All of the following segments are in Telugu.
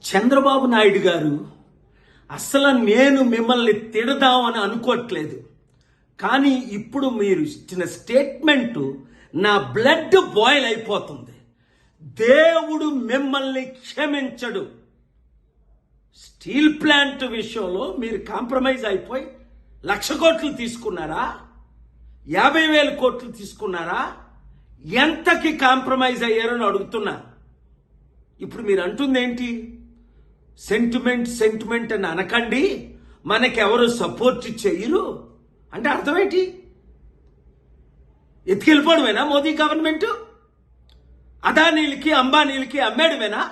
చంద్రబాబు నాయుడు గారు అసలు నేను మిమ్మల్ని తిడదామని అనుకోవట్లేదు. కానీ ఇప్పుడు మీరు ఇచ్చిన స్టేట్మెంటు నా బ్లడ్ బాయిల్ అయిపోతుంది. దేవుడు మిమ్మల్ని క్షమించడు. స్టీల్ ప్లాంట్ విషయంలో మీరు కాంప్రమైజ్ అయిపోయి 1,00,000 కోట్లు తీసుకున్నారా, 50,000 కోట్లు తీసుకున్నారా, ఎంతకి కాంప్రమైజ్ అయ్యారని అడుగుతున్నా. ఇప్పుడు మీరు అంటుంది ఏంటి? సెంటిమెంట్ అని అనకండి, మనకెవరు సపోర్ట్ చేయరు అంటే అర్థం ఏంటి? ఎత్తుకెళ్ళిపోవడమేనా మోదీ గవర్నమెంట్? అదానీలకి అంబానీలకి అమ్మేయడమేనా?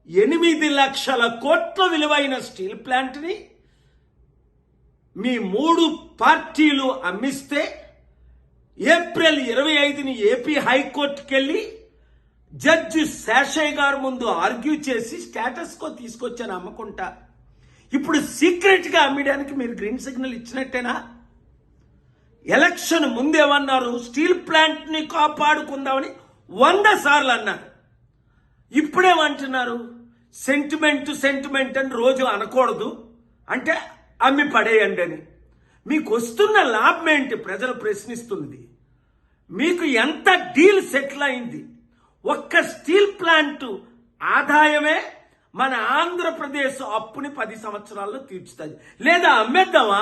8 లక్షల కోట్ల విలువైన స్టీల్ ప్లాంట్ని మీ 3 పార్టీలు అమ్మిస్తే ఏప్రిల్ 25ని ఏపీ హైకోర్టుకి వెళ్ళి జడ్జి శేషయ్య గారు ముందు ఆర్గ్యూ చేసి స్టేటస్ కో తీసుకొచ్చాను అమ్మకుంటా. ఇప్పుడు సీక్రెట్గా అమ్మడానికి మీరు గ్రీన్ సిగ్నల్ ఇచ్చినట్టేనా? ఎలక్షన్ ముందేమన్నారు? స్టీల్ ప్లాంట్ని కాపాడుకుందామని 100 సార్లు అన్నారు. ఇప్పుడేమంటున్నారు? సెంటిమెంట్ అని రోజు అనకూడదు, అంటే అమ్మి పడేయండి అని. మీకు వస్తున్న లాభం ఏంటి? ప్రజలు ప్రశ్నిస్తున్నది. మీకు ఎంత డీల్ సెటిల్ అయింది? ఒక్క స్టీల్ ప్లాంట్ ఆదాయమే మన ఆంధ్రప్రదేశ్ అప్పుని 10 సంవత్సరాల్లో తీర్చుతుంది. లేదా అమ్మేద్దామా?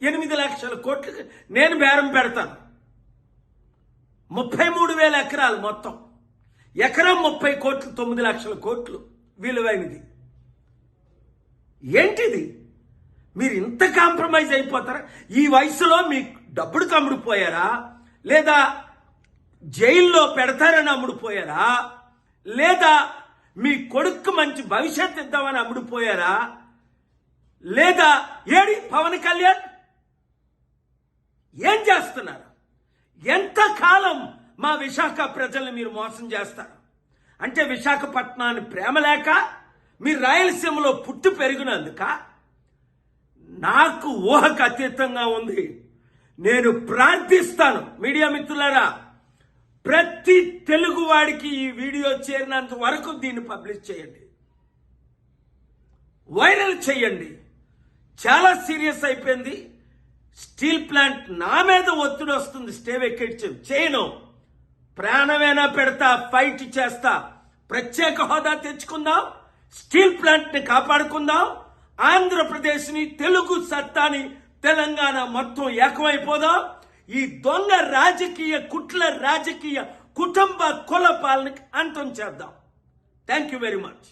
8 లక్షల కోట్లు నేను బేరం పెడతాను. 33,000 ఎకరాలు మొత్తం, ఎకరం 30 కోట్లు, 9 లక్షల కోట్లు విలువైనది. ఏంటిది? మీరు ఇంత కాంప్రమైజ్ అయిపోతారా? ఈ వయసులో మీ డబ్బుడు అమ్ముడుపోయారా? లేదా జైల్లో పెడతారని అమ్ముడుపోయారా? లేదా మీ కొడుకు మంచి భవిష్యత్తు ఇద్దామని అమ్ముడుపోయారా? లేదా ఏడి పవన్ కళ్యాణ్ ఏం చేస్తున్నారు? ఎంతకాలం మా విశాఖ ప్రజల్ని మీరు మోసం చేస్తారు? అంటే విశాఖపట్నాన్ని ప్రేమ లేక, మీరు రాయలసీమలో పుట్టి పెరిగినందుక? నాకు ఊహకు అతీతంగా ఉంది. నేను ప్రార్థిస్తాను, మీడియా మిత్రులారా, ప్రతి తెలుగు వాడికి ఈ వీడియో చేరినంత వరకు దీన్ని పబ్లిష్ చేయండి, వైరల్ చేయండి. చాలా సీరియస్ అయిపోయింది. స్టీల్ ప్లాంట్ నా మీద ఒత్తిడి వస్తుంది, స్టే వెకేట్ చేయను. ప్రాణమైనా పెడతా, ఫైట్ చేస్తా. ప్రత్యేక హోదా తెచ్చుకుందాం, స్టీల్ ప్లాంట్ ని కాపాడుకుందాం, ఆంధ్రప్రదేశ్ని, తెలుగు సత్తాని, తెలంగాణ మొత్తం ఏకమైపోదాం. ఈ దొంగ రాజకీయ కుట్ల రాజకీయ కుటుంబ కుల పాలనకి అంతం చేద్దాం. Thank you very much.